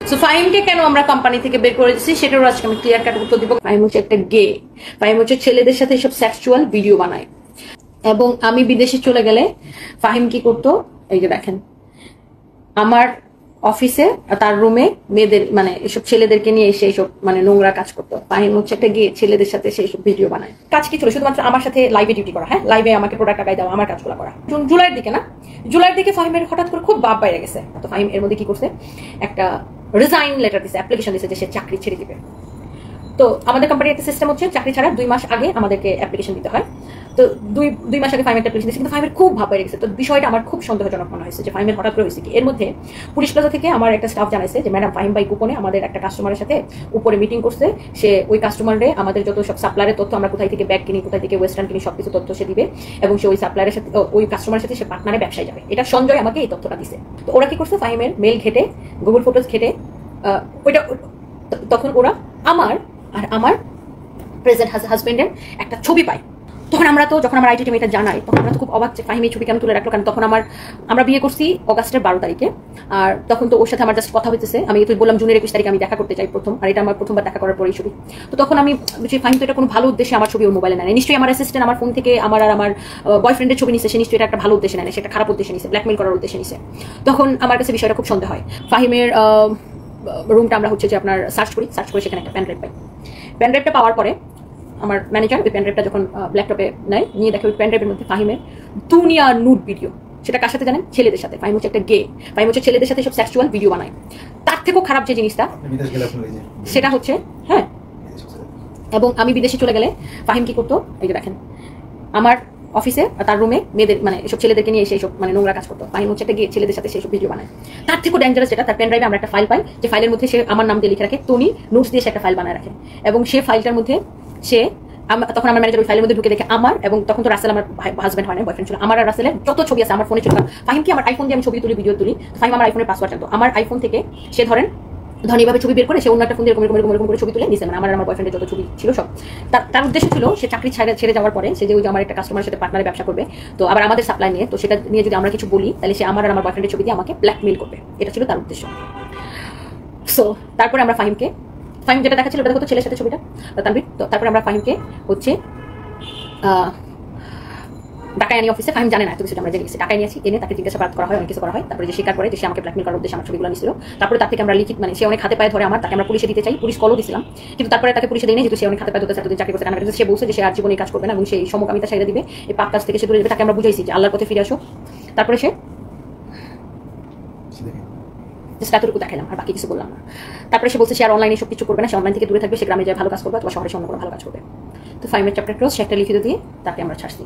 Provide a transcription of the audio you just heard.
So ফাহিমকে কেন আমরা company থেকে বের করে দিচ্ছি সেটারও আজকে আমি ক্লিয়ার কাট উত্তর দিব। ফাহিম হচ্ছে একটা গে, ফাহিম হচ্ছে ছেলেদের সাথে এসব সেক্সুয়াল ভিডিও বানায়। এবং আমি বিদেশে চলে গেলে ফাহিম কি করতো, এই যে দেখেন আমার অফিসে তার রুমে মেয়েদের মানে এসব ছেলেদেরকে নিয়ে এসে এইসব মানে নোংরা কাজ করতো। ফাহিম হচ্ছে একটা গে, ছেলেদের সাথে সেই সব ভিডিও বানায়। কাজ কি ছিল শুধুমাত্র আমার সাথে লাইভে ডিউটি করা, হ্যাঁ লাইভে আমাকে প্রোডাক্ট লাগাই দেওয়া, আমার কাজগুলো করা। জুলাইয়ের দিকে না, জুলাইয়ের দিকে ফাহিমের হঠাৎ করে খুব বাপ বাইরে গেছে। তো ফাহিম এর মধ্যে কি করছে, একটা রিজাইন লেটার দিছে, অ্যাপ্লিকেশন দিছে যে সে চাকরি ছেড়ে দিবে। তো আমাদের কোম্পানির একটা সিস্টেম হচ্ছে চাকরি ছাড়া 2 মাস আগে আমাদেরকে অ্যাপ্লিকেশন দিতে হয়। তো দুই মাস আগে ফাহিমের অ্যাপ্লিকেশন দিয়েছে, কিন্তু ফাহিমের খুব ভাব হয়ে গেছে। তো বিষয়টা আমার খুব সন্দেহজনক মনে হয়েছে যে ফাহিমের হঠাৎ করে হয়েছে কি। এর মধ্যে পুলিশ প্লাজা থেকে আমার একটা স্টাফ জানাইছে যে ম্যাডাম ফাহিম ভাই গোপনে আমাদের একটা কাস্টমারের সাথে উপরে মিটিং করছে, সে ওই কাস্টমারে আমাদের যত সব সাপ্লায়ারের তথ্য, আমরা কোথায় থেকে ব্যাগ কিনি, কোথায় থেকে ওয়েস্টার্ন কিনি, সবকিছু তথ্য সে দিবে এবং সে ওই সাপ্লায়ারের সাথে ওই কাস্টমারের সাথে সে পার্টনারে ব্যবসায় যাবে। এটা সঞ্জয় আমাকে এই তথ্যটা দিছে। তো ওরা কি করছে, ফাহিমের মেল ঘেটে গুগল ফটোজ ঘেটে ওইটা, তখন ওরা আমার আর আমার প্রেজেন্ট হাজবেন্ডের একটা ছবি পাই। তখন আমরা তো যখন আমার আইটি টিম এটা জানাই তখন আমরা তো খুব অবাক যে ফাহিম এই ছবি কেন তুলে রাখলো। কারণ তখন আমরা বিয়ে করছি অগাস্টের 12 তারিখে, আর তখন তো ওর সাথে আমার জাস্ট কথা হইতেছে। আমি তো বললাম জুনের 21 তারিখে আমি দেখা করতে চাই প্রথম, আর এটা আমার প্রথমবার দেখা করার পরেই ছবি। তো তখন আমি বুঝি ফাহিম তো এটা কোনো ভালো উদ্দেশ্যে আমার ছবি ওর মোবাইলে নেয়, নিশ্চয়ই আমার অ্যাসিস্ট্যান্ট আমার ফোন থেকে আমার আর আমার বয়ফ্রেন্ডের ছবি নিছে, সে নিশ্চয়ই এটা একটা ভালো উদ্দেশ্যে নেয়, সেটা খারাপ উদ্দেশ্যে নিছে, ব্ল্যাকমেল করার উদ্দেশ্যে নিছে। তখন আমার কাছে বিষয়টা খুব সন্দেহ হয়। ফাহিমের রুমটা আমরা হচ্ছে যে আপনার সার্চ করি, সার্চ করে সেখানে একটা প্যান ড্রাইভ পাই। প্যান ড্রাইভটা পাওয়ার পরে আমার ম্যানেজার ওই প্যান ড্রাইভটা যখন ল্যাপটপে নেয়, নিয়ে দেখে ওই প্যান ড্রাইভের মধ্যে ফাহিমের দুনিয়া নুড ভিডিও। সেটা কার সাথে জানেন, ছেলেদের সাথে। ফাহিম হচ্ছে একটা গে, ফাহিম হচ্ছে ছেলেদের সাথে সব সেক্সুয়াল ভিডিও বানায়। তার থেকেও খারাপ যে জিনিসটা সেটা হচ্ছে, হ্যাঁ এবং আমি বিদেশে চলে গেলে ফাহিম কি করতো, এই যে দেখেন আমার অফিসে তার রুমে মেয়েদের মানে এসব ছেলেদেরকে নিয়ে এসে এইসব মানে নোংরা কাজ করতো। ফাহিম হচ্ছে একটা গে, ছেলেদের সাথে সেই সব ভিডিও বানায়। তার থেকেও ডেঞ্জারাস যেটা, তার পেন ড্রাইভে আমরা একটা ফাইল পাই, যে ফাইলের মধ্যে সে আমার নাম দিয়ে লিখে রাখে, টনি নোটস দিয়ে সে একটা ফাইল বানায় রাখে। এবং সে ফাইলটার মধ্যে সে তখন আমার ম্যানেজার ওই ফাইলের মধ্যে ঢুকে দেখে আমার, এবং তখন তো রাসেল আমার হাজব্যান্ড হয় না, বয়ফ্রেন্ড ছিল, আমার আর রাসেলের যত ছবি আছে আমার ফোনে ছিল। ফাহিম কি আমার আইফোন দিয়ে আমি ছবি তুলি, ভিডিও তুলি, ফাহিম আমার আইফোনের পাসওয়ার্ড জানতো। আমার আইফোন থেকে সে ধরেন ধনীভাবে ছবি বের করে সে অন্য একটা ফোন দিয়ে এরকম করে ছবি তুলে নিছে, মানে আমার বয়ফ্রেন্ডের যত ছবি ছিল সব। তার উদ্দেশ্য ছিল সে চাকরি ছেড়ে যাওয়ার পরে সে যে ওই যে আমার একটা কাস্টমারের সাথে পার্টনারে ব্যবসা করবে, তো আবার আমাদের সাপ্লাই নিয়ে, তো সেটা নিয়ে যদি আমরা কিছু বলি তাহলে সে আমার আর আমার বয়ফ্রেন্ডের ছবি দিয়ে আমাকে ব্ল্যাকমেল করবে, এটা ছিল তার উদ্দেশ্য। সো তারপরে আমরা ফাহিম যেটা দেখাচ্ছিল ওটা হতো ছেলের সাথে ছবিটা তানভীর। তো তারপরে আমরা ফাহিমকে হচ্ছে ঢাকায় আনি অফিসে। ফাহিম জানে না এত কিছু, আমরা জেনে গেছি। ঢাকায় নিয়েছি, এনে তাকে জিজ্ঞাসাবাদ করা হয়, অনেক কিছু করা হয়। তারপরে যে স্বীকার করে যে সে আমাকে ব্ল্যাকমেল করার উদ্দেশ্যে আমার ছবিগুলো নিছিল। তারপরে তার থেকে আমরা লিখিত মানে সে অনেক হাতে পায়ে ধরে তাকে আমরা পুলিশে দিতে চাই, পুলিশ কলও দিয়েছিলাম, কিন্তু তারপরে তাকে পুলিশে দেয়নি, যেহেতু সে অনেক হাতে পায়ে ধরতে এতদিন চাকরি করতে কারণে সে বলছে যে সে আর জীবনে কাজ করবে না এবং সেই সমকামিতা ছেড়ে দিবে, এই পাপ কাজ থেকে সে দূরে যাবে। তাকে আমরা বুঝাইছি যে আল্লাহর পথে ফিরে আসো। তারপরে সে এতটুকু দেখালাম, আর বাকি কিছু বললাম না। তারপরে সে বলছে সে আর অনলাইনে সব কিছু করবে না, সে অনলাইন থেকে দূরে থাকবে, সে গ্রামে যায় ভালো কাজ করবে অথবা শহরে অন্য কোনো ভালো কাজ করবে। তো ফাহিমের চ্যাপ্টার ক্লোজ, সে একটা লিখিত দিয়ে তাকে আমরা ছাড়ছি।